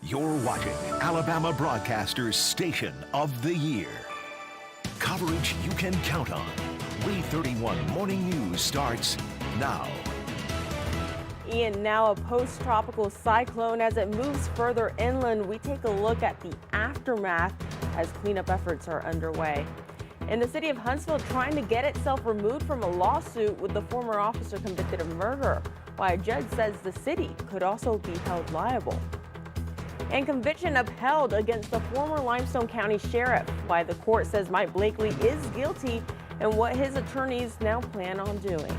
You're watching Alabama Broadcasters Station of the Year. Coverage you can count on. WAAY 31 Morning News starts now. Ian, now a post-tropical cyclone as it moves further inland. We take a look at the aftermath as cleanup efforts are underway. In the city of Huntsville, trying to get itself removed from a lawsuit with the former officer convicted of murder, while a judge says the city could also be held liable. And conviction upheld against the former Limestone County Sheriff, why the court says Mike Blakely is guilty and what his attorneys now plan on doing.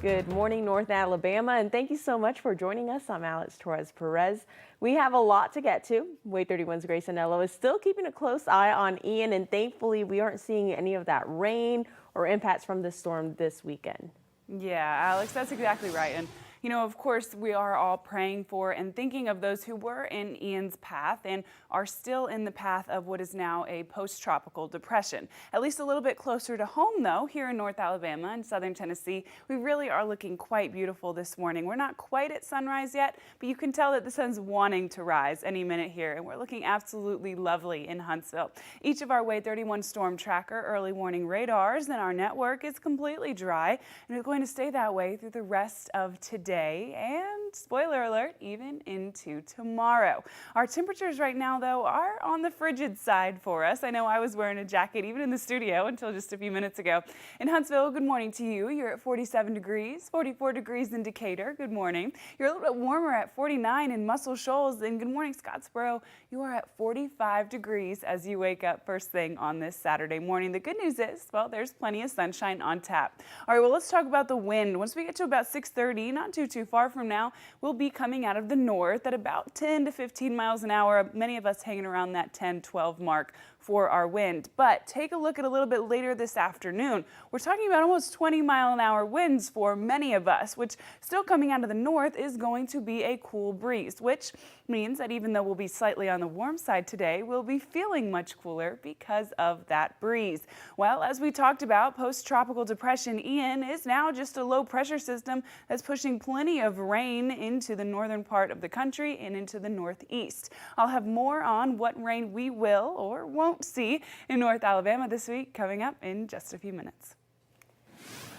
Good morning, North Alabama, and thank you so much for joining us. I'm Alex Torres-Perez. We have a lot to get to. WAAY 31's Grace Anello is still keeping a close eye on Ian, and thankfully we aren't seeing any of that rain or impacts from the storm this weekend. Yeah, Alex, that's exactly right. And you know, of course, we are all praying for and thinking of those who were in Ian's path and are still in the path of what is now a post-tropical depression. At least a little bit closer to home, though, here in North Alabama and southern Tennessee, we really are looking quite beautiful this morning. We're not quite at sunrise yet, but you can tell that the sun's wanting to rise any minute here, and we're looking absolutely lovely in Huntsville. Each of our WAAY 31 storm tracker early warning radars in our network is completely dry, and it's going to stay that way through the rest of today. And spoiler alert, even into tomorrow. Our temperatures right now, though, are on the frigid side for us. I know I was wearing a jacket even in the studio until just a few minutes ago. In Huntsville, good morning to you. You're at 47 degrees, 44 degrees in Decatur. Good morning. You're a little bit warmer at 49 in Muscle Shoals. And good morning, Scottsboro. You are at 45 degrees as you wake up first thing on this Saturday morning. The good news is, well, there's plenty of sunshine on tap. All right, well, let's talk about the wind. Once we get to about 6:30, not too far from now, we'll be coming out of the north at about 10 to 15 miles an hour. Many of us hanging around that 10-12 mark for our wind. But take a look at a little bit later this afternoon. We're talking about almost 20-mile-an-hour winds for many of us, which still coming out of the north is going to be a cool breeze, which means that even though we'll be slightly on the warm side today, we'll be feeling much cooler because of that breeze. Well, as we talked about, post-tropical depression Ian is now just a low pressure system that's pushing plenty of rain into the northern part of the country and into the northeast. I'll have more on what rain we will or won't see in North Alabama this week coming up in just a few minutes.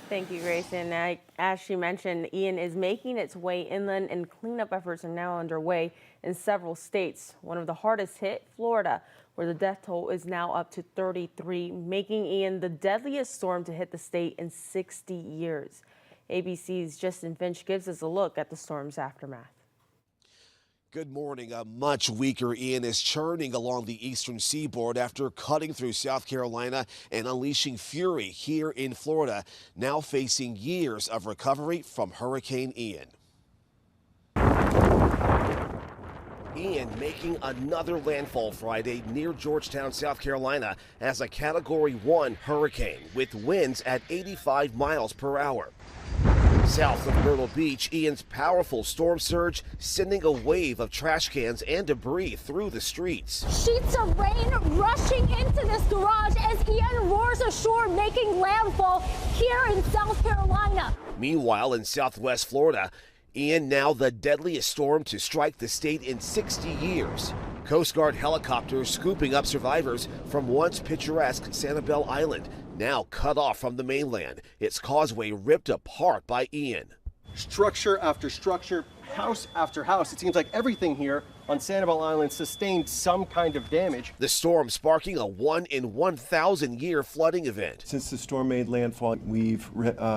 Thank you, Grace. And as she mentioned, Ian is making its way inland and cleanup efforts are now underway in several states. One of the hardest hit, Florida, where the death toll is now up to 33, making Ian the deadliest storm to hit the state in 60 years. ABC's Justin Finch gives us a look at the storm's aftermath. Good morning. A much weaker Ian is churning along the eastern seaboard after cutting through South Carolina and unleashing fury here in Florida, now facing years of recovery from Hurricane Ian. Ian making another landfall Friday near Georgetown, South Carolina as a Category 1 hurricane with winds at 85 miles per hour. South of Myrtle Beach, Ian's powerful storm surge sending a wave of trash cans and debris through the streets. Sheets of rain rushing into this garage as Ian roars ashore, making landfall here in South Carolina. Meanwhile, in southwest Florida, Ian now the deadliest storm to strike the state in 60 years. Coast Guard helicopters scooping up survivors from once picturesque Sanibel Island, now cut off from the mainland, its causeway ripped apart by Ian. Structure after structure, house after house. It seems like everything here on Sanibel Island sustained some kind of damage. The storm sparking a 1 in 1,000 year flooding event. Since the storm made landfall, we've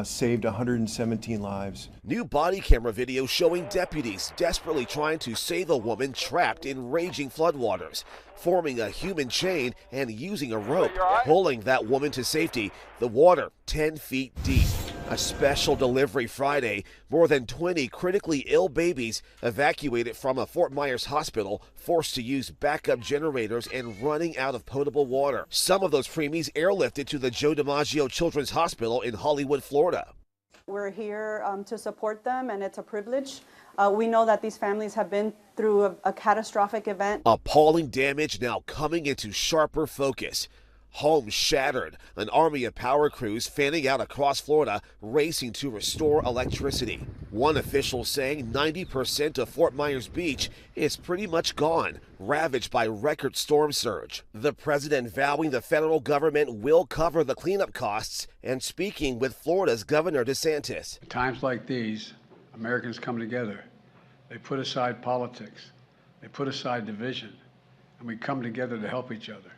saved 117 lives. New body camera video showing deputies desperately trying to save a woman trapped in raging floodwaters, forming a human chain and using a rope, pulling that woman to safety, the water 10 feet deep. A special delivery Friday, more than 20 critically ill babies evacuated from a Fort Myers hospital, forced to use backup generators and running out of potable water. Some of those preemies airlifted to the Joe DiMaggio Children's Hospital in Hollywood, Florida. We're here to support them, and it's a privilege. We know that these families have been through a catastrophic event. Appalling damage now coming into sharper focus. Homes shattered, an army of power crews fanning out across Florida, racing to restore electricity. One official saying 90% of Fort Myers Beach is pretty much gone, ravaged by record storm surge. The president vowing the federal government will cover the cleanup costs and speaking with Florida's Governor DeSantis. At times like these, Americans come together. They put aside politics, they put aside division, and we come together to help each other.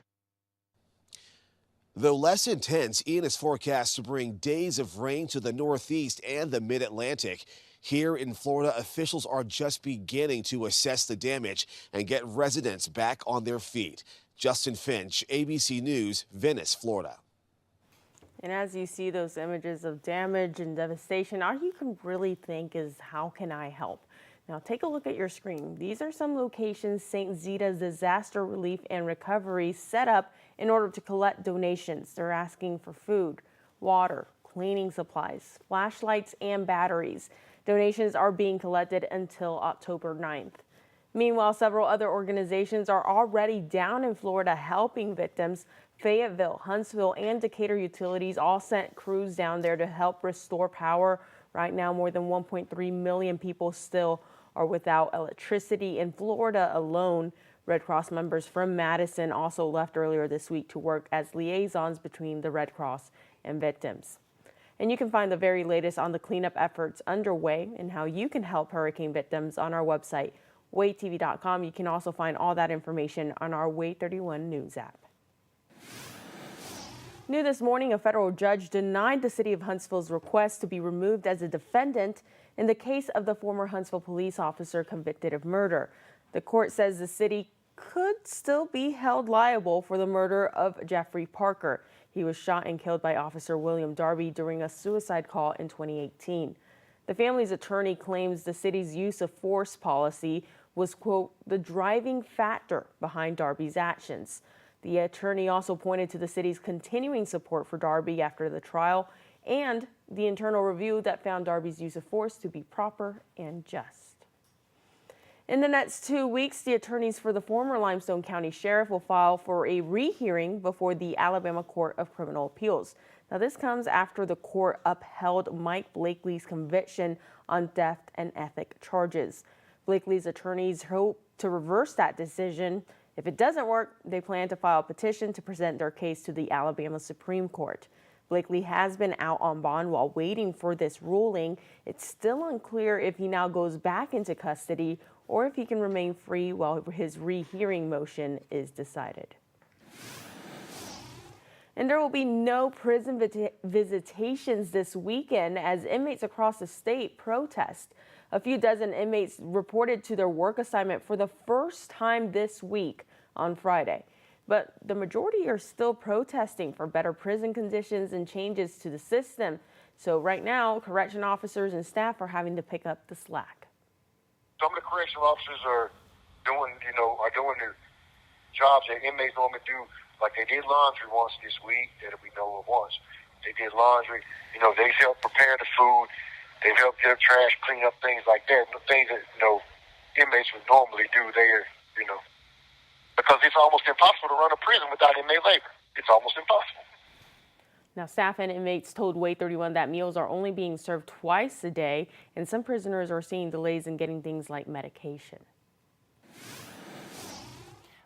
Though less intense, Ian is forecast to bring days of rain to the Northeast and the Mid-Atlantic. Here in Florida, officials are just beginning to assess the damage and get residents back on their feet. Justin Finch, ABC News, Venice, Florida. And as you see those images of damage and devastation, all you can really think is, how can I help? Now take a look at your screen. These are some locations St. Zita's Disaster Relief and Recovery set up in order to collect donations. They're asking for food, water, cleaning supplies, flashlights, and batteries. Donations are being collected until October 9th. Meanwhile, several other organizations are already down in Florida helping victims. Fayetteville, Huntsville, and Decatur Utilities all sent crews down there to help restore power. Right now, more than 1.3 million people still are without electricity. In Florida alone, Red Cross members from Madison also left earlier this week to work as liaisons between the Red Cross and victims. And you can find the very latest on the cleanup efforts underway and how you can help hurricane victims on our website, WAAYTV.com. You can also find all that information on our WAAY 31 News app. New this morning, a federal judge denied the city of Huntsville's request to be removed as a defendant in the case of the former Huntsville police officer convicted of murder. The court says the city could still be held liable for the murder of Jeffrey Parker. He was shot and killed by Officer William Darby during a suicide call in 2018. The family's attorney claims the city's use of force policy was, quote, the driving factor behind Darby's actions. The attorney also pointed to the city's continuing support for Darby after the trial and the internal review that found Darby's use of force to be proper and just. In the next 2 weeks, the attorneys for the former Limestone County Sheriff will file for a rehearing before the Alabama Court of Criminal Appeals. Now, this comes after the court upheld Mike Blakely's conviction on theft and ethics charges. Blakely's attorneys hope to reverse that decision. If it doesn't work, they plan to file a petition to present their case to the Alabama Supreme Court. Blakely has been out on bond while waiting for this ruling. It's still unclear if he now goes back into custody or if he can remain free while his rehearing motion is decided. And there will be no prison visitations this weekend as inmates across the state protest. A few dozen inmates reported to their work assignment for the first time this week on Friday. But the majority are still protesting for better prison conditions and changes to the system. So right now, correction officers and staff are having to pick up the slack. Some of the correctional officers are doing the jobs that inmates normally do. Like they did laundry once this week, that we know of once. They did laundry. They've helped prepare the food. They've helped get trash, clean up, things like that. The things that, inmates would normally do there, because it's almost impossible to run a prison without inmate labor. It's almost impossible. Now, staff and inmates told WAAY 31 that meals are only being served twice a day, and some prisoners are seeing delays in getting things like medication.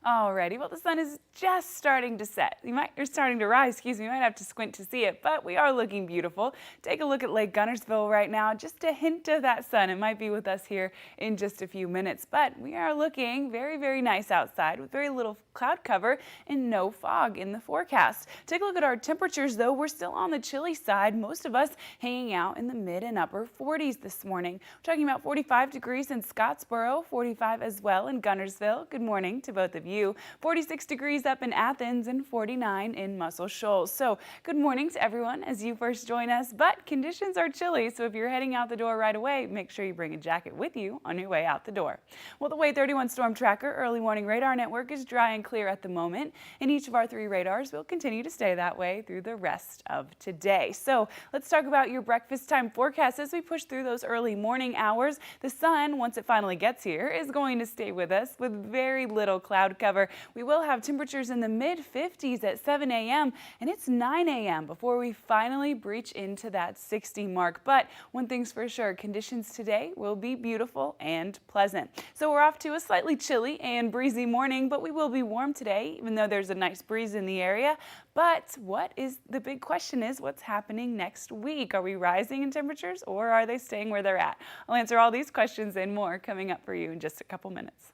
Alrighty, well, the sun is just starting to set. You're starting to rise, you might have to squint to see it, but we are looking beautiful. Take a look at Lake Guntersville right now, just a hint of that sun. It might be with us here in just a few minutes, but we are looking very, very nice outside with very little cloud cover and no fog in the forecast. Take a look at our temperatures, though. We're still on the chilly side, most of us hanging out in the mid and upper 40s this morning. We're talking about 45 degrees in Scottsboro, 45 as well in Guntersville. Good morning to both of you. 46 degrees up in Athens and 49 in Muscle Shoals. So good morning to everyone as you first join us, but conditions are chilly, so if you're heading out the door right away, make sure you bring a jacket with you on your way out the door. Well, the WAAY 31 Storm Tracker early warning radar network is dry and clear at the moment, and each of our 3 radars will continue to stay that way through the rest of today. So let's talk about your breakfast time forecast as we push through those early morning hours. The sun, once it finally gets here, is going to stay with us with very little cloud cover. We will have temperatures in the mid-50s at 7 a.m. and it's 9 a.m. before we finally breach into that 60 mark. But one thing's for sure, conditions today will be beautiful and pleasant. So we're off to a slightly chilly and breezy morning, but we will be warm today, even though there's a nice breeze in the area. But the big question is, what's happening next week? Are we rising in temperatures or are they staying where they're at? I'll answer all these questions and more coming up for you in just a couple minutes.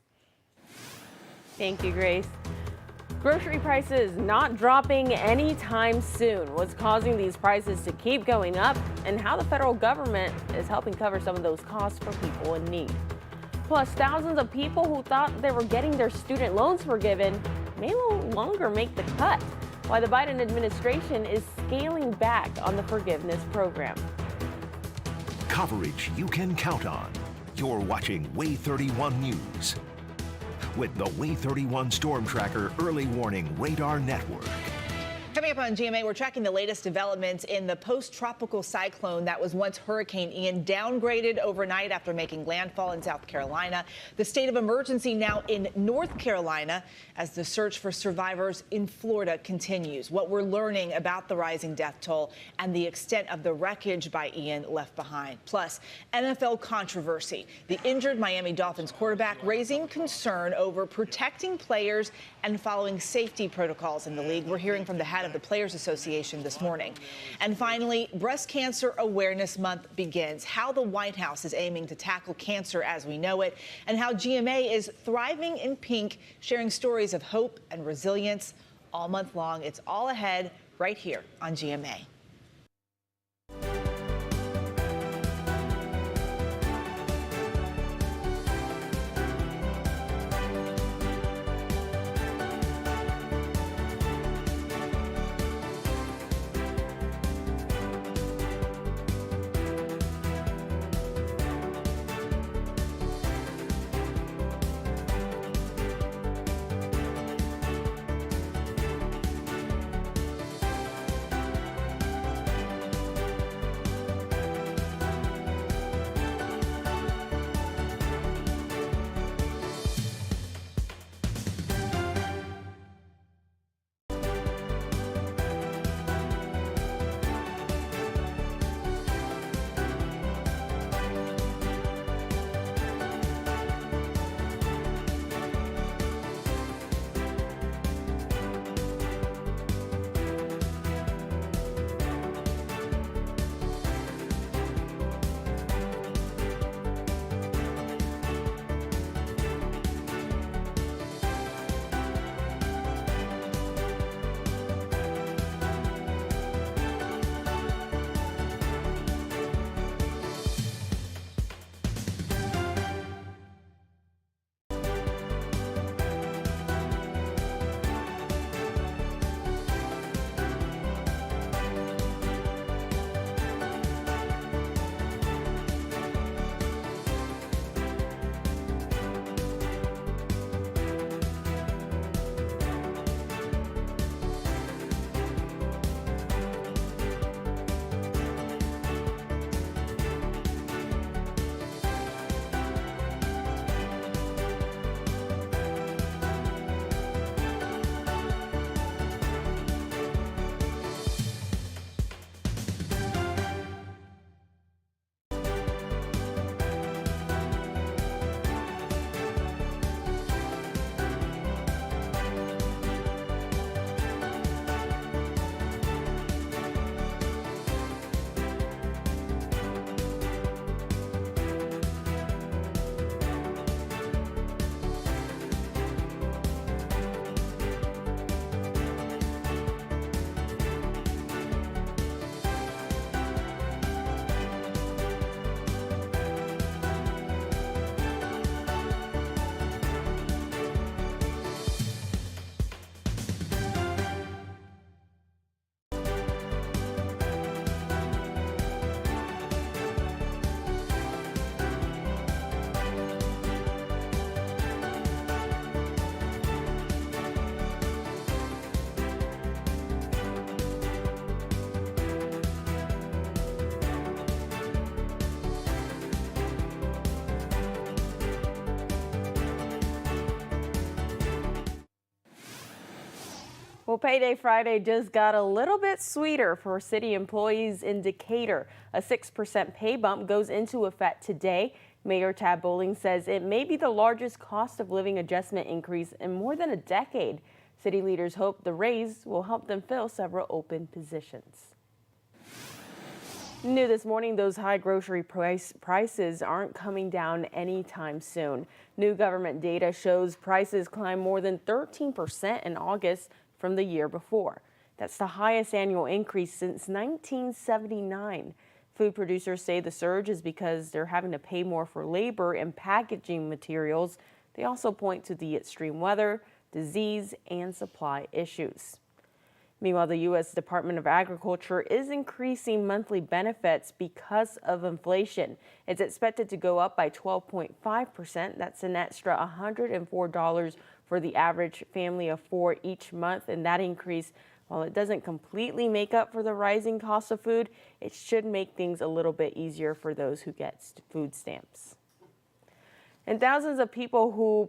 Thank you, Grace. Grocery prices not dropping anytime soon. What's causing these prices to keep going up and how the federal government is helping cover some of those costs for people in need. Plus, thousands of people who thought they were getting their student loans forgiven may no longer make the cut, while the Biden administration is scaling back on the forgiveness program. Coverage you can count on. You're watching WAAY 31 News with the WAAY 31 Storm Tracker Early Warning Radar Network. Coming up on GMA, we're tracking the latest developments in the post-tropical cyclone that was once Hurricane Ian, downgraded overnight after making landfall in South Carolina. The state of emergency now in North Carolina as the search for survivors in Florida continues. What we're learning about the rising death toll and the extent of the wreckage by Ian left behind. Plus, NFL controversy. The injured Miami Dolphins quarterback raising concern over protecting players and following safety protocols in the league. We're hearing from the head of the Players Association this morning. And finally, Breast Cancer Awareness Month begins. How the White House is aiming to tackle cancer as we know it, and how GMA is thriving in pink, sharing stories of hope and resilience all month long. It's all ahead right here on GMA. Well, Payday Friday just got a little bit sweeter for city employees in Decatur. A 6% pay bump goes into effect today. Mayor Tab Bowling says it may be the largest cost of living adjustment increase in more than a decade. City leaders hope the raise will help them fill several open positions. New this morning, those high grocery prices aren't coming down anytime soon. New government data shows prices climbed more than 13% in August from the year before. That's the highest annual increase since 1979. Food producers say the surge is because they're having to pay more for labor and packaging materials. They also point to the extreme weather, disease, and supply issues. Meanwhile, the U.S. Department of Agriculture is increasing monthly benefits because of inflation. It's expected to go up by 12.5%. That's an extra $104 for the average family of four each month. And that increase, while it doesn't completely make up for the rising cost of food, it should make things a little bit easier for those who get food stamps. And thousands of people who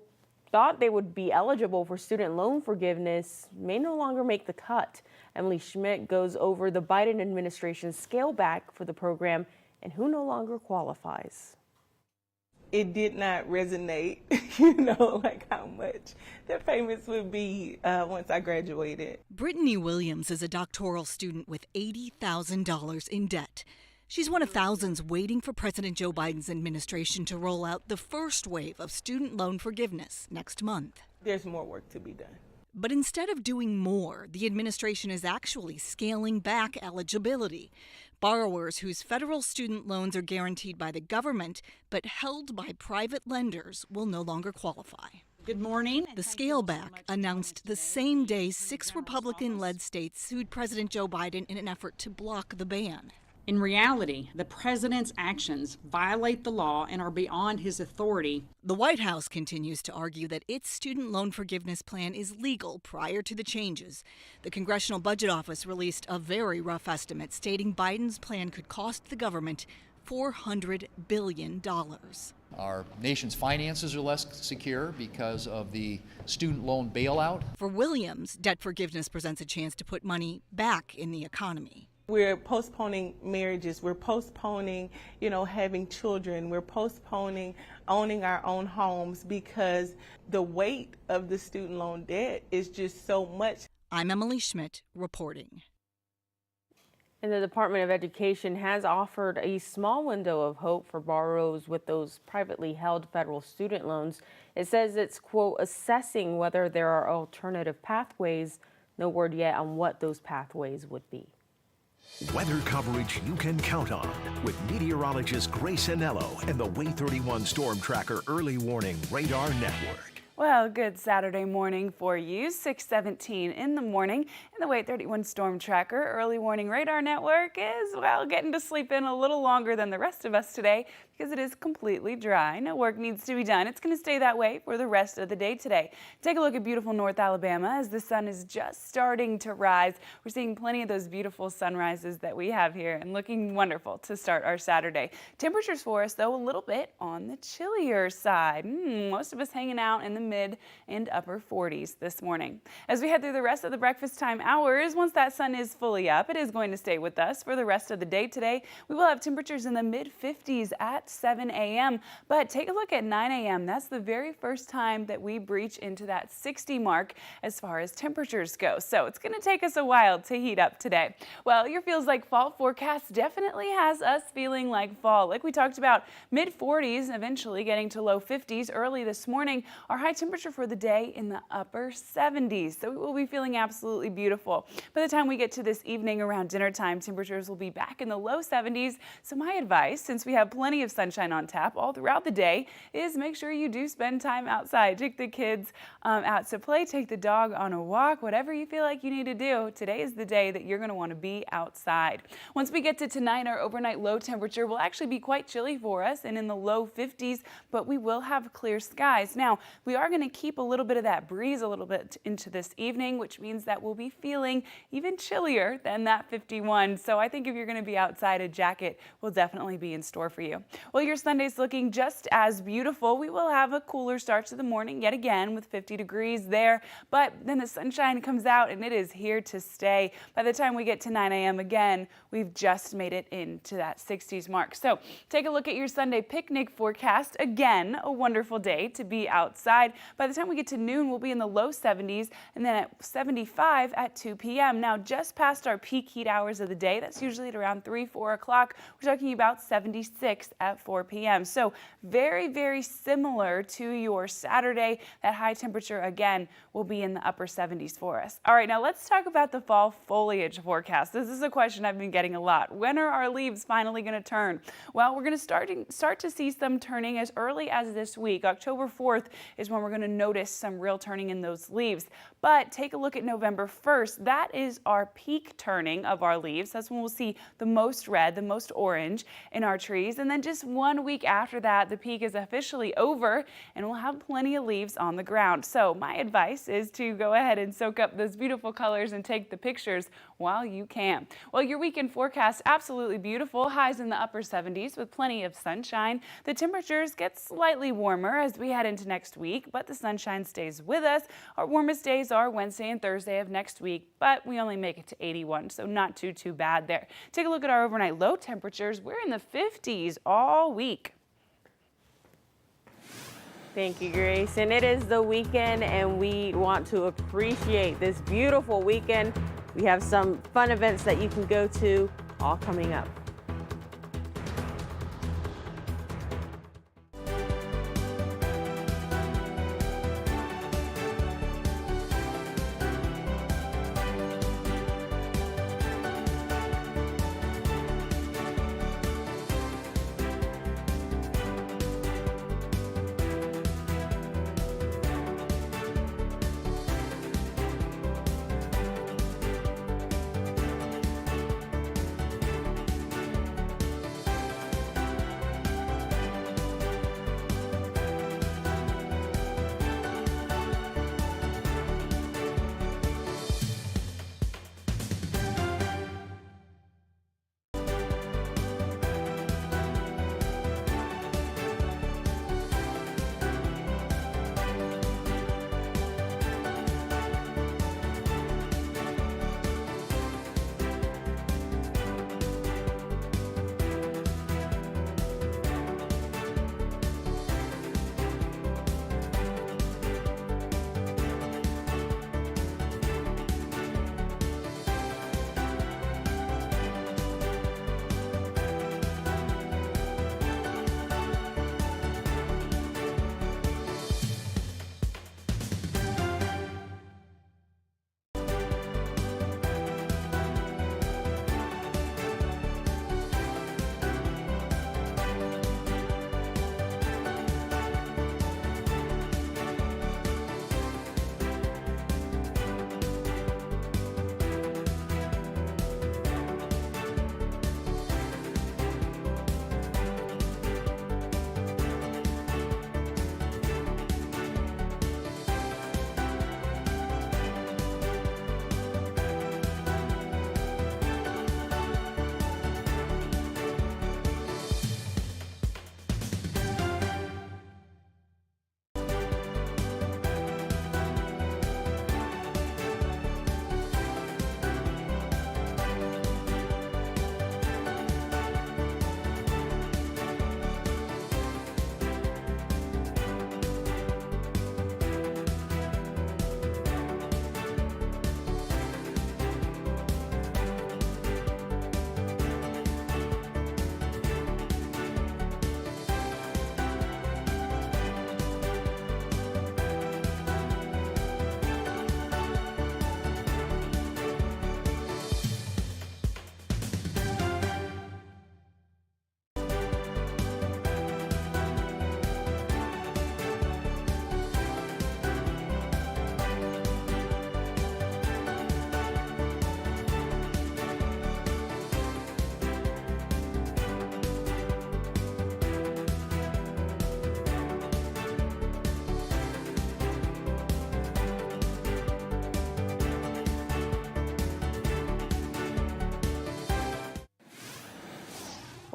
thought they would be eligible for student loan forgiveness may no longer make the cut. Emily Schmidt goes over the Biden administration's scale back for the program and who no longer qualifies. It did not resonate, like how much the payments would be once I graduated. Brittany Williams is a doctoral student with $80,000 in debt. She's one of thousands waiting for President Joe Biden's administration to roll out the first wave of student loan forgiveness next month. There's more work to be done. But instead of doing more, the administration is actually scaling back eligibility. Borrowers whose federal student loans are guaranteed by the government but held by private lenders will no longer qualify. Good morning. The scale back announced the same day 6 Republican-led states sued President Joe Biden in an effort to block the ban. In reality, the president's actions violate the law and are beyond his authority. The White House continues to argue that its student loan forgiveness plan is legal prior to the changes. The Congressional Budget Office released a very rough estimate stating Biden's plan could cost the government $400 billion. Our nation's finances are less secure because of the student loan bailout. For Williams, debt forgiveness presents a chance to put money back in the economy. We're postponing marriages. We're postponing, having children. We're postponing owning our own homes because the weight of the student loan debt is just so much. I'm Emily Schmidt reporting. And the Department of Education has offered a small window of hope for borrowers with those privately held federal student loans. It says it's, quote, assessing whether there are alternative pathways. No word yet on what those pathways would be. Weather coverage you can count on with meteorologist Grace Anello and the WAAY 31 Storm Tracker Early Warning Radar Network. Well, good Saturday morning for you. 6:17 in the morning. And the WAAY 31 Storm Tracker Early Warning Radar Network is, getting to sleep in a little longer than the rest of us today because it is completely dry. No work needs to be done. It's going to stay that way for the rest of the day today. Take a look at beautiful North Alabama as the sun is just starting to rise. We're seeing plenty of those beautiful sunrises that we have here and looking wonderful to start our Saturday. Temperatures for us, though, a little bit on the chillier side. Most of us hanging out in the mid and upper 40s this morning. As we head through the rest of the breakfast time hours, once that sun is fully up, it is going to stay with us for the rest of the day today. We will have temperatures in the mid 50s at 7 a.m. But take a look at 9 a.m. That's the very first time that we breach into that 60 mark as far as temperatures go. So it's going to take us a while to heat up today. Well, your feels like fall forecast definitely has us feeling like fall. Like we talked about, mid 40s, eventually getting to low 50s early this morning. Our high temperature for the day in the upper 70s. So we will be feeling absolutely beautiful. By the time we get to this evening around dinner time, temperatures will be back in the low 70s. So my advice, since we have plenty of sunshine on tap all throughout the day, is make sure you do spend time outside. Take the kids out to play, take the dog on a walk, whatever you feel like you need to do. Today is the day that you're going to want to be outside. Once we get to tonight, our overnight low temperature will actually be quite chilly for us and in the low 50s, but we will have clear skies. Now, we are going to keep a little bit of that breeze a little bit into this evening, which means that we'll be feeling even chillier than that 51. So I think if you're going to be outside, a jacket will definitely be in store for you. Well, your Sunday's looking just as beautiful. We will have a cooler start to the morning yet again with 50 degrees there, but then the sunshine comes out and it is here to stay. By the time we get to 9 a.m. again, we've just made it into that 60s mark. So take a look at your Sunday picnic forecast. Again, a wonderful day to be outside. By the time we get to noon, we'll be in the low 70s and then at 75 at 2 p.m. Now, just past our peak heat hours of the day, that's usually at around 3-4 o'clock. We're talking about 76 at 4 p.m. So very, very similar to your Saturday. That high temperature again will be in the upper 70s for us. All right, now let's talk about the fall foliage forecast. This is a question I've been getting a lot. When are our leaves finally going to turn? Well, we're going to start to see some turning as early as this week. October 4th is when we're going to notice some real turning in those leaves. But take a look at November 1st. That is our peak turning of our leaves. That's when we'll see the most red, the most orange in our trees. And then just 1 week after that, the peak is officially over and we'll have plenty of leaves on the ground. So my advice is to go ahead and soak up those beautiful colors and take the pictures while you can. Well, your weekend forecast, absolutely beautiful. Highs in the upper 70s with plenty of sunshine. The temperatures get slightly warmer as we head into next week, but the sunshine stays with us. Our warmest days are Wednesday and Thursday of next week, but we only make it to 81, so not too bad there. Take a look at our overnight low temperatures. We're in the 50s all week. Thank you, Grace. And it is the weekend, and we want to appreciate this beautiful weekend. We have some fun events that you can go to, all coming up.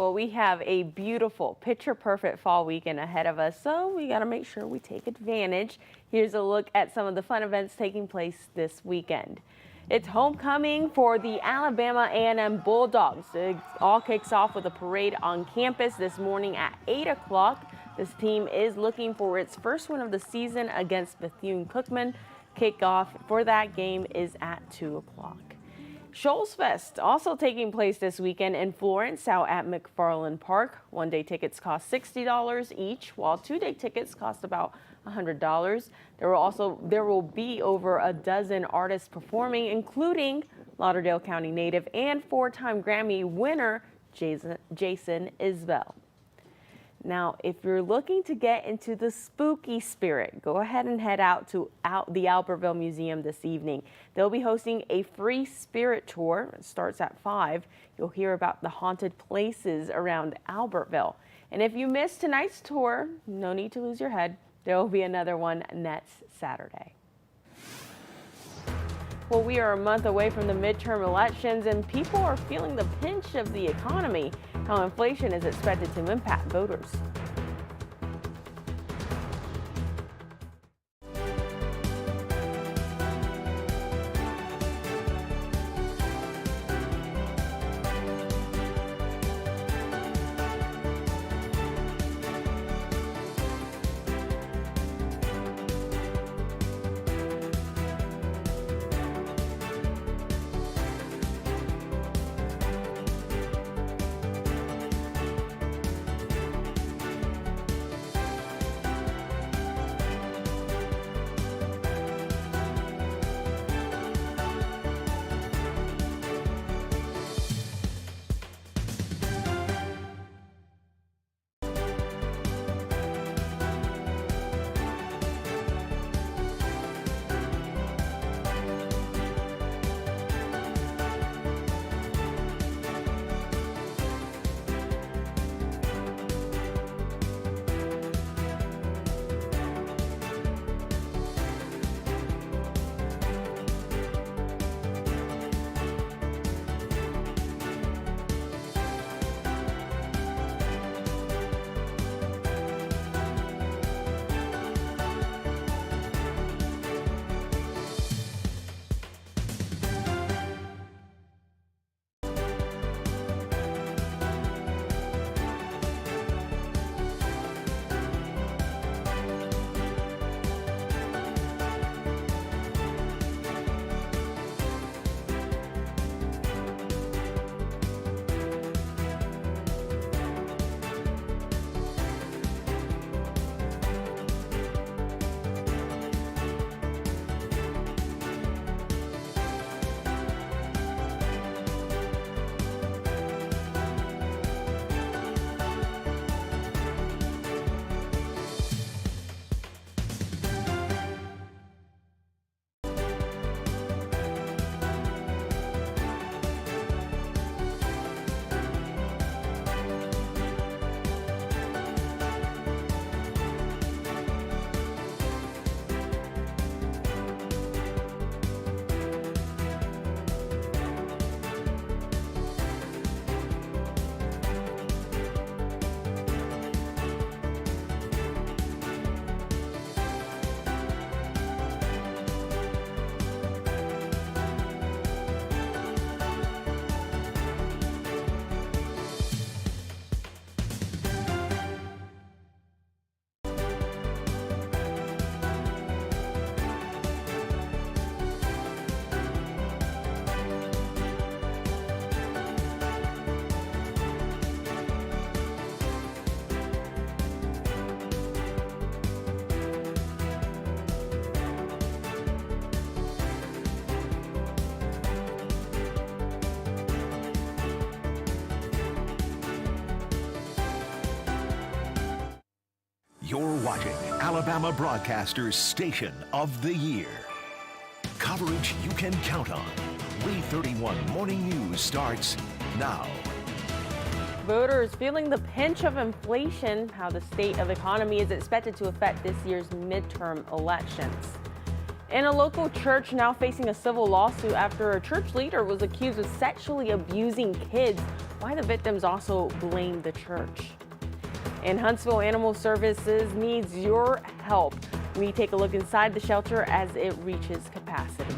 Well, we have a beautiful, picture-perfect fall weekend ahead of us, so we got to make sure we take advantage. Here's a look at some of the fun events taking place this weekend. It's homecoming for the Alabama A&M Bulldogs. It all kicks off with a parade on campus this morning at 8 o'clock. This team is looking for its first win of the season against Bethune-Cookman. Kickoff for that game is at 2 o'clock. Shoals Fest also taking place this weekend in Florence out at McFarland Park. One-day tickets cost $60 each, while two-day tickets cost about $100. There will be over a dozen artists performing, including Lauderdale County native and four-time Grammy winner Jason Isbell. Now, if you're looking to get into the spooky spirit, go ahead and head out to the Albertville Museum this evening. They'll be hosting a free spirit tour. It starts at 5. You'll hear about the haunted places around Albertville. And if you missed tonight's tour, no need to lose your head. There will be another one next Saturday. Well, we are a month away from the midterm elections, and people are feeling the pinch of the economy. How inflation is expected to impact voters. You're watching Alabama Broadcasters Station of the Year. Coverage you can count on. WAAY 31 Morning News starts now. Voters feeling the pinch of inflation, how the state of the economy is expected to affect this year's midterm elections. And a local church now facing a civil lawsuit after a church leader was accused of sexually abusing kids. Why the victims also blame the church. And Huntsville Animal Services needs your help. We take a look inside the shelter as it reaches capacity.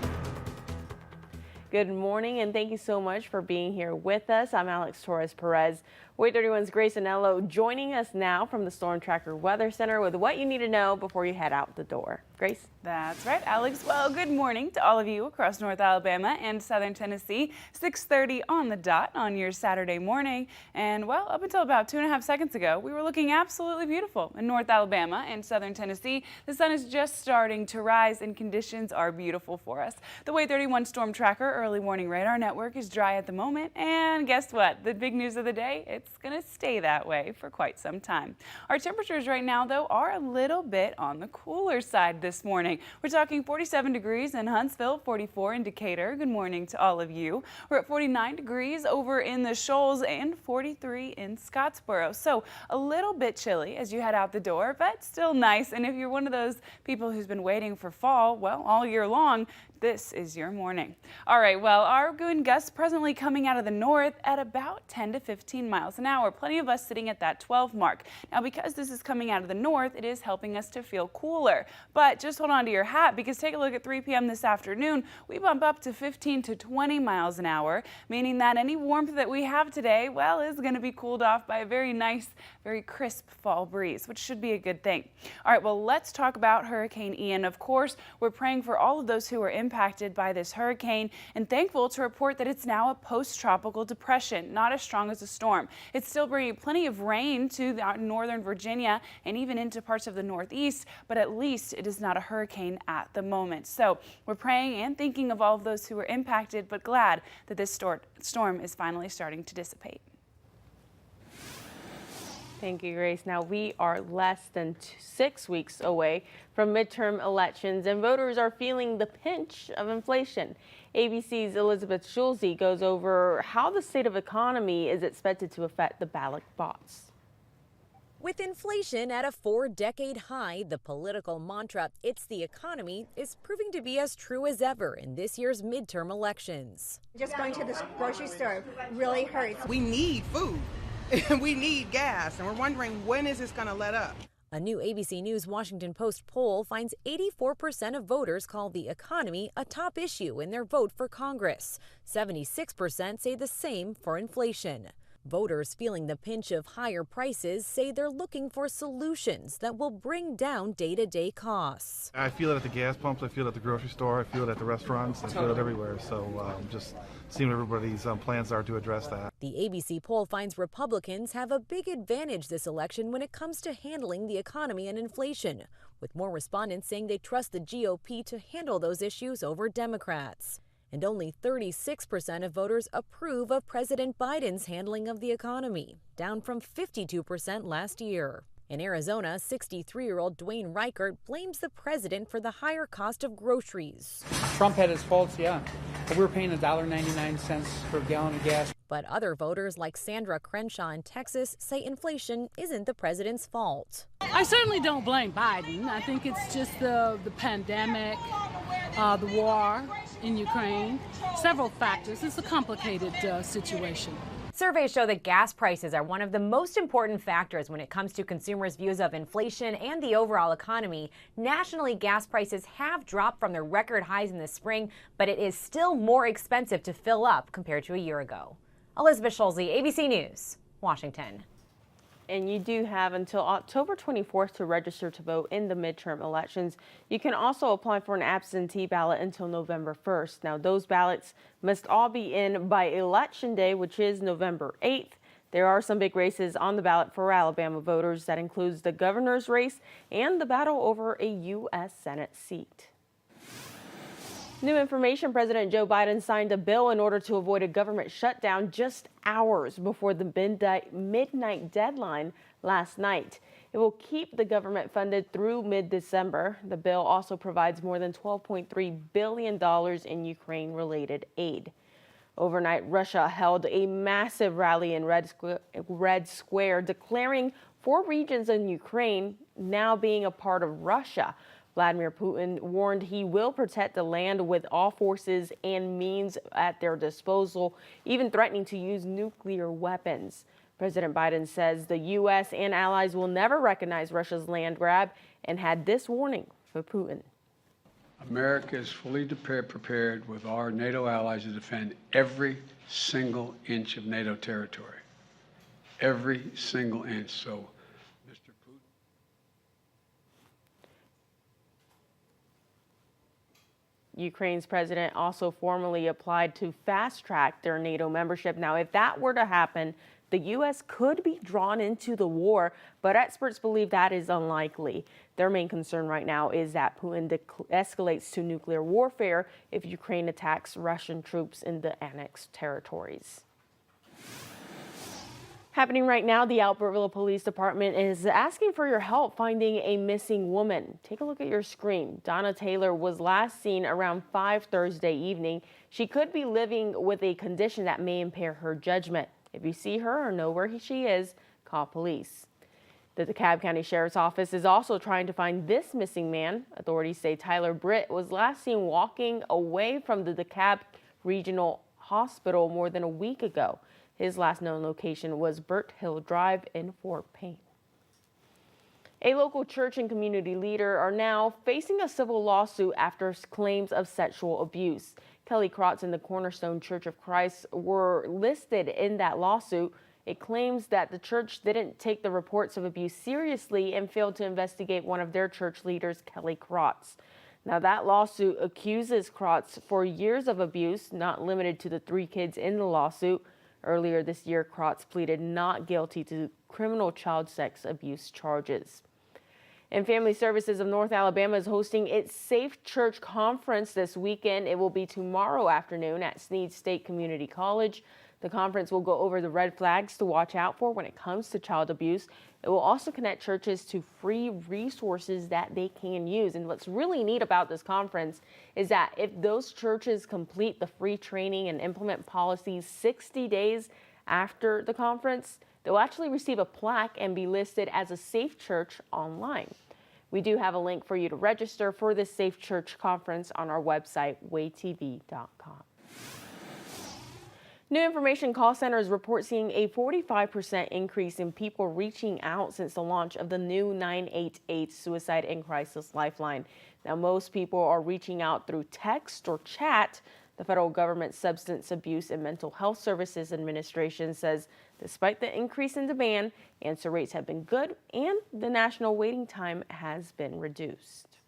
Good morning and thank you so much for being here with us. I'm Alex Torres Perez. WAAY 31's Grace Anello joining us now from the Storm Tracker Weather Center with what you need to know before you head out the door. Grace? That's right, Alex. Well, good morning to all of you across North Alabama and Southern Tennessee. 6:30 on the dot on your Saturday morning. And well, up until about 2.5 seconds ago, we were looking absolutely beautiful in North Alabama and Southern Tennessee. The sun is just starting to rise and conditions are beautiful for us. The WAAY 31 Storm Tracker early warning radar network is dry at the moment. And guess what? The big news of the day, it's going to stay that way for quite some time. Our temperatures right now, though, are a little bit on the cooler side this morning. We're talking 47 degrees in Huntsville, 44 in Decatur. Good morning to all of you. We're at 49 degrees over in the Shoals and 43 in Scottsboro. So a little bit chilly as you head out the door, but still nice. And if you're one of those people who's been waiting for fall, well, all year long, this is your morning. All right, well, our wind gusts presently coming out of the north at about 10 to 15 miles an hour. Plenty of us sitting at that 12 mark. Now, because this is coming out of the north, it is helping us to feel cooler. But just hold on to your hat because take a look at 3 p.m. this afternoon. We bump up to 15 to 20 miles an hour, meaning that any warmth that we have today, well, is going to be cooled off by a very nice, very crisp fall breeze, which should be a good thing. All right, well, let's talk about Hurricane Ian. Of course, we're praying for all of those who are impacted by this hurricane and thankful to report that it's now a post-tropical depression, not as strong as a storm. It's still bringing plenty of rain to northern Virginia and even into parts of the northeast, but at least it is not a hurricane at the moment. So we're praying and thinking of all of those who are impacted, but glad that this storm is finally starting to dissipate. Thank you, Grace. Now, we are less than 6 weeks away from midterm elections, and voters are feeling the pinch of inflation. ABC's Elizabeth Schulze goes over how the state of economy is expected to affect the ballot box. With inflation at a 4-decade high, the political mantra, "It's the economy," is proving to be as true as ever in this year's midterm elections. Just going to the grocery store really hurts. We need food. We need gas, and we're wondering when is this going to let up? A new ABC News Washington Post poll finds 84% of voters call the economy a top issue in their vote for Congress. 76% say the same for inflation. Voters feeling the pinch of higher prices say they're looking for solutions that will bring down day-to-day costs. I feel it at the gas pumps, I feel it at the grocery store, I feel it at the restaurants, I feel it everywhere. So just seeing what everybody's plans are to address that. The ABC poll finds Republicans have a big advantage this election when it comes to handling the economy and inflation, with more respondents saying they trust the GOP to handle those issues over Democrats. And only 36% of voters approve of President Biden's handling of the economy, down from 52% last year. In Arizona, 63-year-old Dwayne Reichert blames the president for the higher cost of groceries. Trump had his faults, yeah. But we're paying $1.99 per gallon of gas. But other voters like Sandra Crenshaw in Texas say inflation isn't the president's fault. I certainly don't blame Biden. I think it's just the pandemic, the war in Ukraine, several factors. It's a complicated situation. Surveys show that gas prices are one of the most important factors when it comes to consumers' views of inflation and the overall economy. Nationally, gas prices have dropped from their record highs in the spring, but it is still more expensive to fill up compared to a year ago. Elizabeth Schulze, ABC News, Washington. And you do have until October 24th to register to vote in the midterm elections. You can also apply for an absentee ballot until November 1st. Now, those ballots must all be in by Election Day, which is November 8th. There are some big races on the ballot for Alabama voters. That includes the governor's race and the battle over a U.S. Senate seat. New information, President Joe Biden signed a bill in order to avoid a government shutdown just hours before the midnight deadline last night. It will keep the government funded through mid-December. The bill also provides more than $12.3 billion in Ukraine-related aid. Overnight, Russia held a massive rally in Red Square, declaring 4 regions in Ukraine now being a part of Russia. Vladimir Putin warned he will protect the land with all forces and means at their disposal, even threatening to use nuclear weapons. President Biden says the U.S. and allies will never recognize Russia's land grab and had this warning for Putin. America is fully prepared with our NATO allies to defend every single inch of NATO territory. Every single inch. So, Mr. Putin. Ukraine's president also formally applied to fast-track their NATO membership. Now, if that were to happen, the U.S. could be drawn into the war, but experts believe that is unlikely. Their main concern right now is that Putin escalates to nuclear warfare if Ukraine attacks Russian troops in the annexed territories. Happening right now, the Albertville Police Department is asking for your help finding a missing woman. Take a look at your screen. Donna Taylor was last seen around 5 Thursday evening. She could be living with a condition that may impair her judgment. If you see her or know where she is, call police. The DeKalb County Sheriff's Office is also trying to find this missing man. Authorities say Tyler Britt was last seen walking away from the DeKalb Regional Hospital more than a week ago. His last known location was Burt Hill Drive in Fort Payne. A local church and community leader are now facing a civil lawsuit after claims of sexual abuse. Kelly Krotz and the Cornerstone Church of Christ were listed in that lawsuit. It claims that the church didn't take the reports of abuse seriously and failed to investigate one of their church leaders, Kelly Krotz. Now, that lawsuit accuses Krotz for years of abuse, not limited to the 3 kids in the lawsuit. Earlier this year, Krotz pleaded not guilty to criminal child sex abuse charges. And Family Services of North Alabama is hosting its Safe Church Conference this weekend. It will be tomorrow afternoon at Snead State Community College. The conference will go over the red flags to watch out for when it comes to child abuse. It will also connect churches to free resources that they can use. And what's really neat about this conference is that if those churches complete the free training and implement policies 60 days after the conference, they'll actually receive a plaque and be listed as a safe church online. We do have a link for you to register for this Safe Church Conference on our website, WAAYTV.com. New Information Call Centers report seeing a 45% increase in people reaching out since the launch of the new 988 Suicide and Crisis Lifeline. Now, most people are reaching out through text or chat. The federal government Substance Abuse and Mental Health Services Administration says despite the increase in demand, answer rates have been good and the national waiting time has been reduced.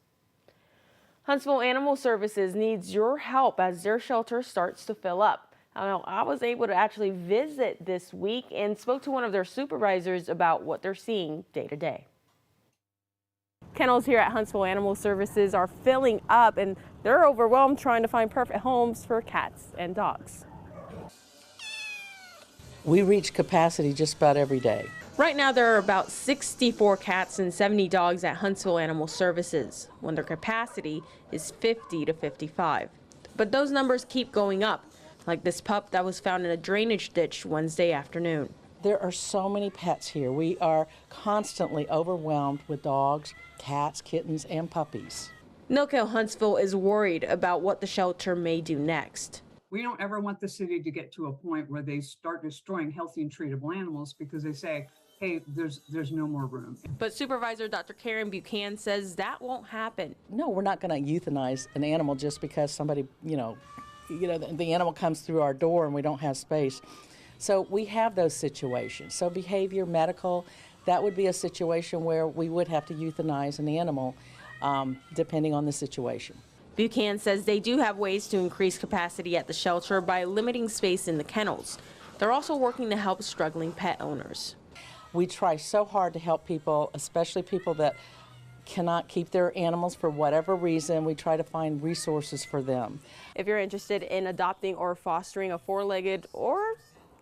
Huntsville Animal Services needs your help as their shelter starts to fill up. Now, I was able to actually visit this week and spoke to one of their supervisors about what they're seeing day to day. Kennels here at Huntsville Animal Services are filling up and they're overwhelmed trying to find perfect homes for cats and dogs. We reach capacity just about every day. Right now there are about 64 cats and 70 dogs at Huntsville Animal Services, when their capacity is 50 to 55. But those numbers keep going up, like this pup that was found in a drainage ditch Wednesday afternoon. There are so many pets here. We are constantly overwhelmed with dogs, cats, kittens, and puppies. No-Kill Huntsville is worried about what the shelter may do next. We don't ever want the city to get to a point where they start destroying healthy and treatable animals because they say, hey, there's no more room. But Supervisor Dr. Karen Buchanan says that won't happen. No, we're not going to euthanize an animal just because somebody, the animal comes through our door and we don't have space. So we have those situations. So behavior, medical, that would be a situation where we would have to euthanize an animal depending on the situation. Buchanan says they do have ways to increase capacity at the shelter by limiting space in the kennels. They're also working to help struggling pet owners. We try so hard to help people, especially people that cannot keep their animals for whatever reason. We try to find resources for them. If you're interested in adopting or fostering a 4-legged or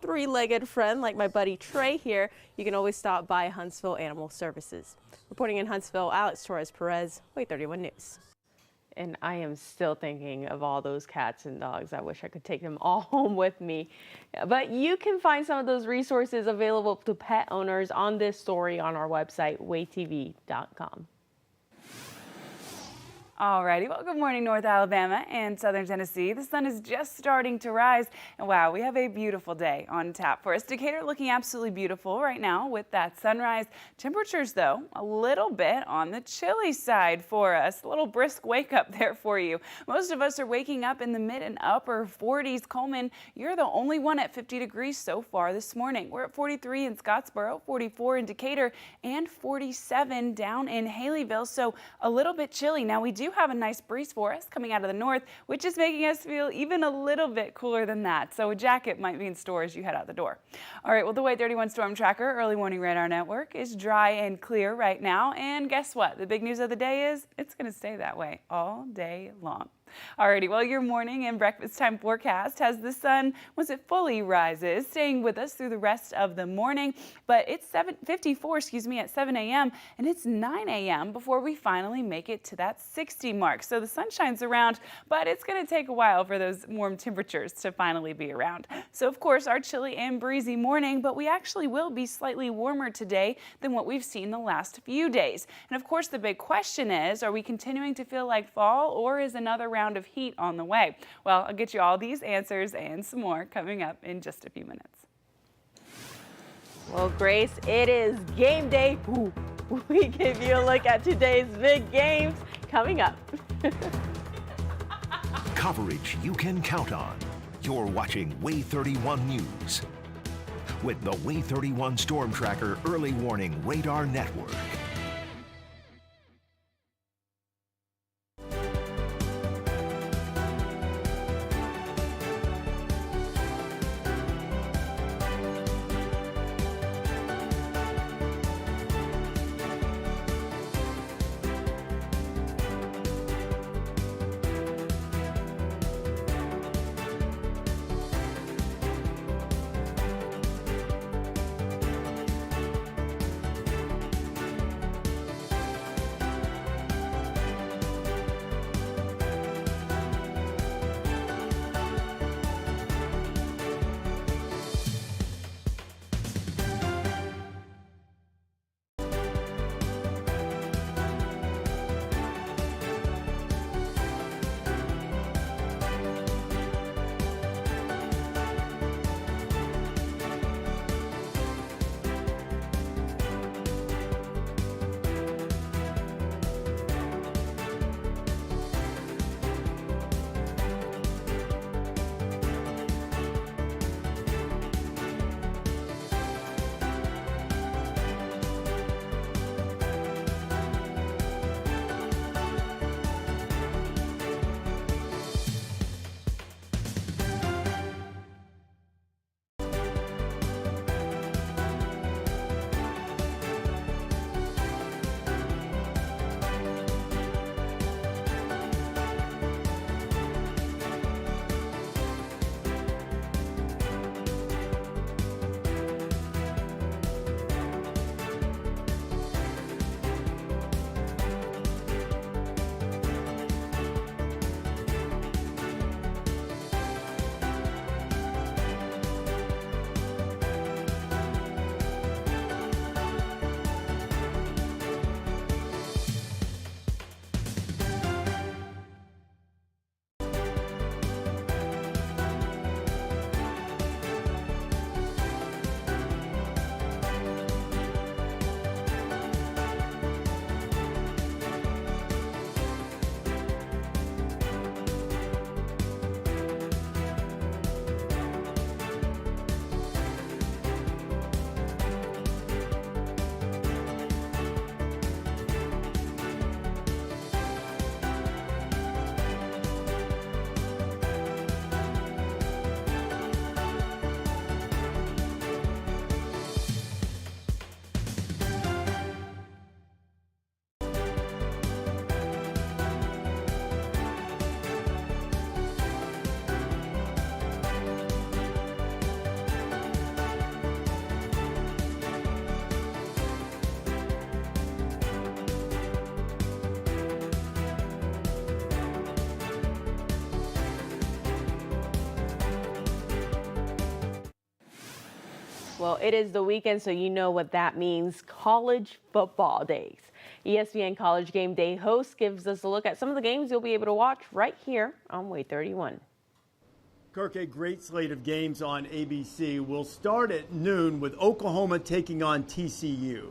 3-legged friend like my buddy Trey here, you can always stop by Huntsville Animal Services. Reporting in Huntsville, Alex Torres-Perez, WAAY 31 News. And I am still thinking of all those cats and dogs. I wish I could take them all home with me. But you can find some of those resources available to pet owners on this story on our website, WAAYTV.com. Alrighty, well, good morning, North Alabama and Southern Tennessee. The sun is just starting to rise, and wow, we have a beautiful day on tap for us. Decatur looking absolutely beautiful right now with that sunrise. Temperatures, though, a little bit on the chilly side for us. A little brisk wake up there for you. Most of us are waking up in the mid and upper 40s. Coleman, you're the only one at 50 degrees so far this morning. We're at 43 in Scottsboro, 44 in Decatur, and 47 down in Haleyville, so a little bit chilly. Now, we do have a nice breeze for us coming out of the north, which is making us feel even a little bit cooler than that. So a jacket might be in store as you head out the door. All right, well, the WAAY 31 Storm Tracker Early Warning Radar Network is dry and clear right now. And guess what? The big news of the day is it's going to stay that way all day long. Alrighty, well, your morning and breakfast time forecast has the sun, once it fully rises, staying with us through the rest of the morning. But it's 7:54, at 7 a.m. and it's 9 a.m. before we finally make it to that 60 mark. So the sun shines around, but it's going to take a while for those warm temperatures to finally be around. So, of course, our chilly and breezy morning, but we actually will be slightly warmer today than what we've seen the last few days. And, of course, the big question is, are we continuing to feel like fall, or is another round of heat on the way? Well, I'll get you all these answers and some more coming up in just a few minutes. Well, Grace, it is game day. Ooh, we give you a look at today's big games coming up. Coverage you can count on. You're watching WAAY 31 News with the WAAY 31 Storm Tracker Early Warning Radar Network. Well, it is the weekend, so you know what that means. College football days. ESPN College Game Day host gives us a look at some of the games you'll be able to watch right here on WAAY 31. Kirk, a great slate of games on ABC. We'll start at noon with Oklahoma taking on TCU.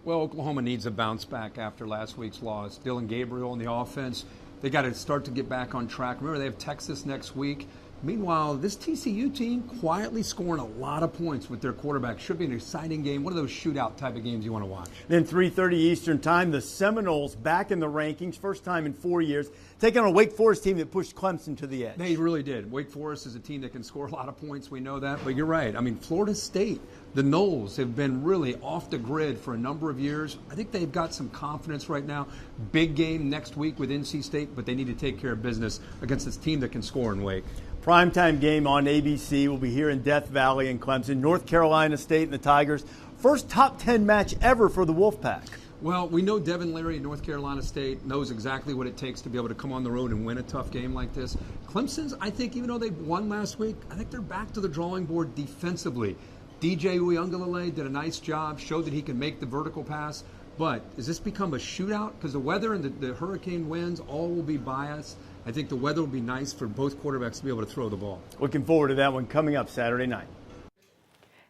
Well, Oklahoma needs a bounce back after last week's loss. Dylan Gabriel in the offense, they got to start to get back on track. Remember, they have Texas next week. Meanwhile, this TCU team quietly scoring a lot of points with their quarterback. Should be an exciting game. One of those shootout type of games you want to watch. Then 3:30 Eastern time, the Seminoles back in the rankings, first time in 4 years, taking on a Wake Forest team that pushed Clemson to the edge. They really did. Wake Forest is a team that can score a lot of points. We know that. But you're right. I mean, Florida State, the Noles have been really off the grid for a number of years. I think they've got some confidence right now. Big game next week with NC State, but they need to take care of business against this team that can score in Wake. Primetime game on ABC will be here in Death Valley in Clemson. North Carolina State and the Tigers. First top 10 match ever for the Wolfpack. Well, we know Devin Leary at North Carolina State knows exactly what it takes to be able to come on the road and win a tough game like this. Clemson's, I think, even though they won last week, I think they're back to the drawing board defensively. DJ Uiagalelei did a nice job, showed that he can make the vertical pass. But does this become a shootout? Because the weather and the hurricane winds all will be biased. I think the weather will be nice for both quarterbacks to be able to throw the ball. Looking forward to that one coming up Saturday night.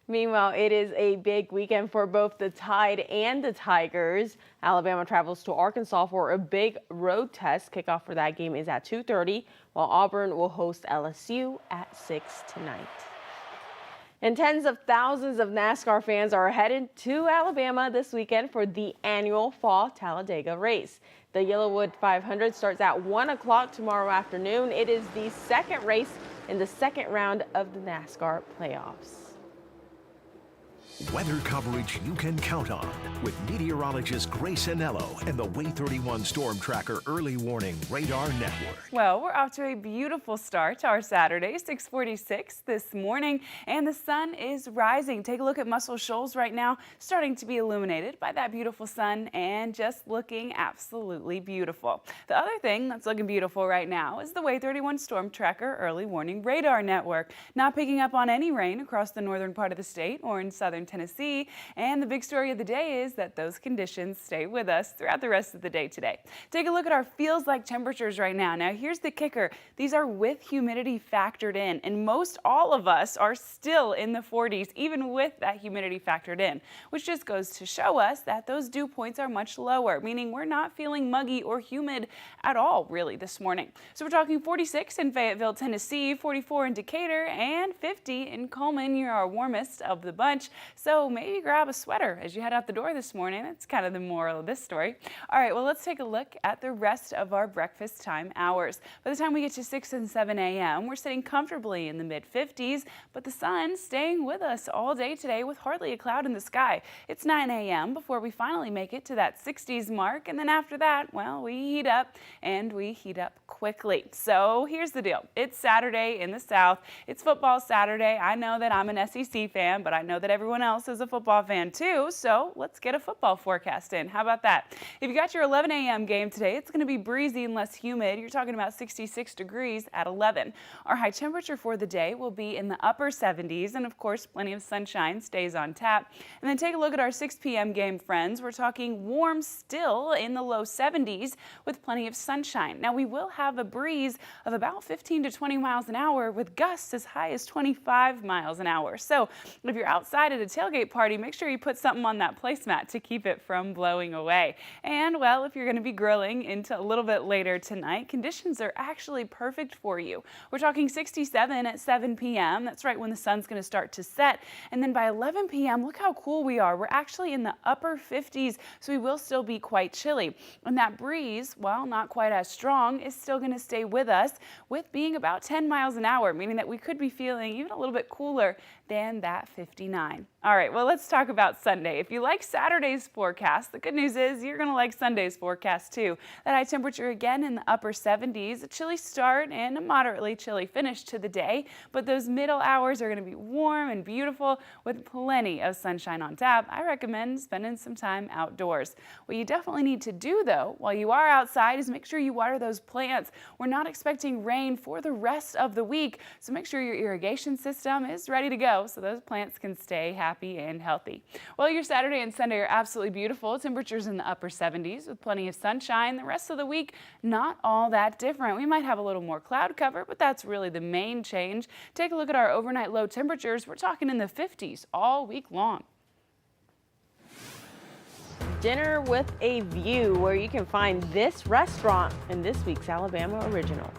Meanwhile, it is a big weekend for both the Tide and the Tigers. Alabama travels to Arkansas for a big road test. Kickoff for that game is at 2:30, while Auburn will host LSU at 6 tonight. And tens of thousands of NASCAR fans are headed to Alabama this weekend for the annual Fall Talladega race. The Yellowwood 500 starts at 1 o'clock tomorrow afternoon. It is the second race in the second round of the NASCAR playoffs. Weather coverage you can count on with meteorologist Grace Anello and the WAAY 31 Storm Tracker Early Warning Radar Network. Well, we're off to a beautiful start to our Saturday, 6:46 this morning, and the sun is rising. Take a look at Muscle Shoals right now, starting to be illuminated by that beautiful sun and just looking absolutely beautiful. The other thing that's looking beautiful right now is the WAAY 31 Storm Tracker Early Warning Radar Network. Not picking up on any rain across the northern part of the state or in southern Tennessee, and the big story of the day is that those conditions stay with us throughout the rest of the day today. Take a look at our feels like temperatures right now. Now here's the kicker. These are with humidity factored in, and most all of us are still in the 40s even with that humidity factored in, which just goes to show us that those dew points are much lower, meaning we're not feeling muggy or humid at all really this morning. So we're talking 46 in Fayetteville, Tennessee, 44 in Decatur, and 50 in Coleman. You're our warmest of the bunch. So maybe grab a sweater as you head out the door this morning. That's kind of the moral of this story. All right, well, let's take a look at the rest of our breakfast time hours. By the time we get to 6 and 7 a.m., we're sitting comfortably in the mid-50s, but the sun's staying with us all day today with hardly a cloud in the sky. It's 9 a.m. before we finally make it to that 60s mark, and then after that, well, we heat up, and we heat up quickly. So here's the deal. It's Saturday in the South. It's football Saturday. I know that I'm an SEC fan, but I know that everyone else is a football fan too, so let's get a football forecast in. How about that? If you got your 11 a.m. game today, it's going to be breezy and less humid. You're talking about 66 degrees at 11. Our high temperature for the day will be in the upper 70s, and of course, plenty of sunshine stays on tap. And then take a look at our 6 p.m. game, friends. We're talking warm still in the low 70s with plenty of sunshine. Now, we will have a breeze of about 15 to 20 miles an hour with gusts as high as 25 miles an hour. So if you're outside at a tailgate party, make sure you put something on that placemat to keep it from blowing away. And well, if you're going to be grilling into a little bit later tonight, conditions are actually perfect for you. We're talking 67 at 7 p.m. That's right when the sun's going to start to set. And then by 11 p.m., look how cool we are. We're actually in the upper 50s, so we will still be quite chilly. And that breeze, well, not quite as strong, is still going to stay with us with being about 10 miles an hour, meaning that we could be feeling even a little bit cooler than that 59. All right, well, let's talk about Sunday. If you like Saturday's forecast, the good news is you're going to like Sunday's forecast too. That high temperature again in the upper 70s, a chilly start and a moderately chilly finish to the day, but those middle hours are going to be warm and beautiful with plenty of sunshine on tap. I recommend spending some time outdoors. What you definitely need to do though, while you are outside, is make sure you water those plants. We're not expecting rain for the rest of the week, so make sure your irrigation system is ready to go so those plants can stay happy happy and healthy. Well, your Saturday and Sunday are absolutely beautiful. Temperatures in the upper 70s with plenty of sunshine. The rest of the week, not all that different. We might have a little more cloud cover, but that's really the main change. Take a look at our overnight low temperatures. We're talking in the 50s all week long. Dinner with a View, where you can find this restaurant in this week's Alabama Original.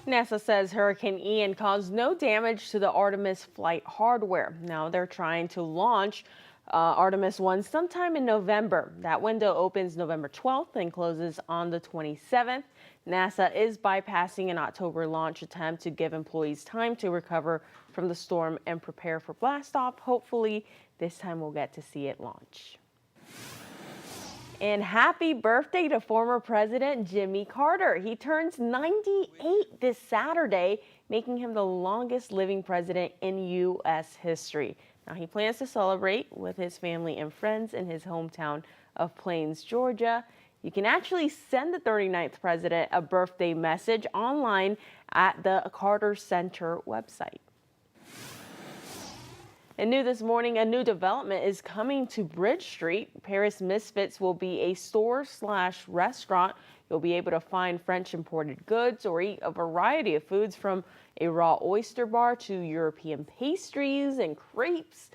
NASA says Hurricane Ian caused no damage to the Artemis flight hardware. Now they're trying to launch Artemis 1 sometime in November. That window opens November 12th and closes on the 27th. NASA is bypassing an October launch attempt to give employees time to recover from the storm and prepare for blastoff. Hopefully this time we'll get to see it launch. And happy birthday to former President Jimmy Carter. He turns 98 this Saturday, making him the longest living president in U.S. history. Now he plans to celebrate with his family and friends in his hometown of Plains, Georgia. You can actually send the 39th president a birthday message online at the Carter Center website. And new this morning, a new development is coming to Bridge Street. Paris Misfits will be a store/restaurant. You'll be able to find French imported goods or eat a variety of foods from a raw oyster bar to European pastries and crepes.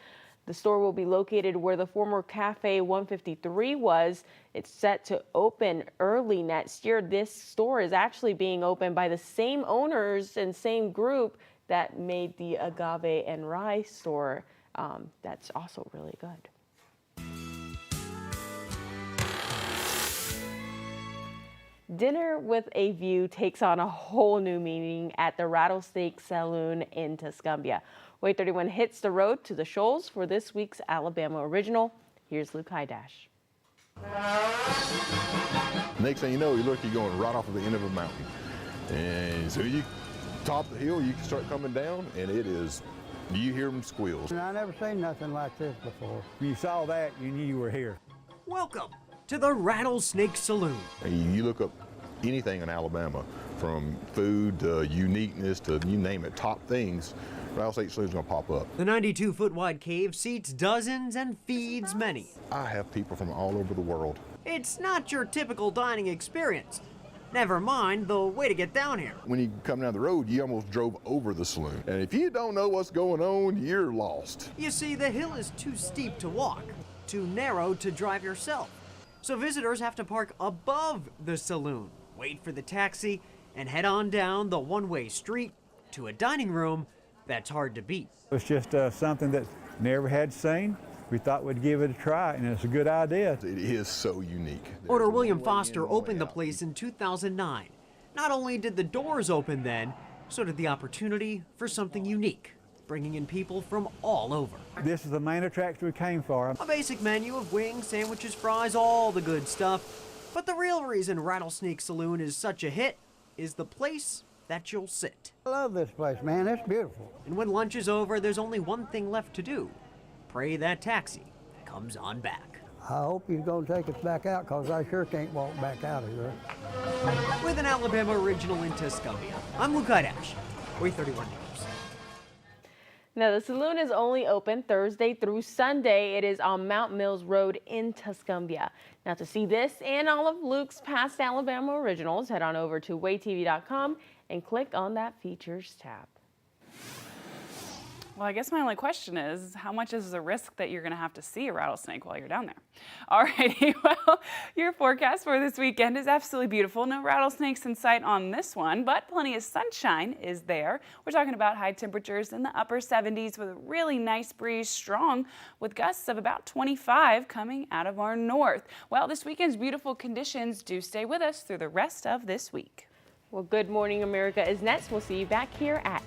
The store will be located where the former Cafe 153 was. It's set to open early next year. This store is actually being opened by the same owners and same group that made the Agave and Rye store. That's also really good. Dinner with a view takes on a whole new meaning at the Rattlesnake Saloon in Tuscumbia. WAAY 31 hits the road to the Shoals for this week's Alabama Original. Here's Luke Hydash. Next thing you know, you're going right off of the end of a mountain. And as soon as you top the hill, you can start coming down, and it is, you hear them squeals. I never seen nothing like this before. When you saw that, you knew you were here. Welcome to the Rattlesnake Saloon. And you look up anything in Alabama, from food to uniqueness to you name it, top things, Rattlesnake Saloon's gonna pop up. The 92-foot wide cave seats dozens and feeds many. I have people from all over the world. It's not your typical dining experience. Never mind the way to get down here. When you come down the road, you almost drove over the saloon. And if you don't know what's going on, you're lost. You see, the hill is too steep to walk, too narrow to drive yourself. So visitors have to park above the saloon, wait for the taxi, and head on down the one-way street to a dining room that's hard to beat. It's just something that never had seen. We thought we'd give it a try, and it's a good idea. It is so unique. Owner William Foster opened the place in 2009. Not only did the doors open then, so did the opportunity for something unique, bringing in people from all over. This is the main attraction we came for. A basic menu of wings, sandwiches, fries, all the good stuff. But the real reason Rattlesnake Saloon is such a hit is the place that you'll sit. I love this place, man. It's beautiful. And when lunch is over, there's only one thing left to do. Pray that taxi comes on back. I hope he's going to take us back out, because I sure can't walk back out of here. With an Alabama Original in Tuscumbia, I'm Luke Hydash, WAAY 31 News. Now, the saloon is only open Thursday through Sunday. It is on Mount Mills Road in Tuscumbia. Now, to see this and all of Luke's past Alabama Originals, head on over to WAAYTV.com and click on that Features tab. Well, I guess my only question is, how much is the risk that you're going to have to see a rattlesnake while you're down there? Alrighty, well, your forecast for this weekend is absolutely beautiful. No rattlesnakes in sight on this one, but plenty of sunshine is there. We're talking about high temperatures in the upper 70s with a really nice breeze, strong with gusts of about 25 coming out of our north. Well, this weekend's beautiful conditions do stay with us through the rest of this week. Well, Good Morning America is next. We'll see you back here at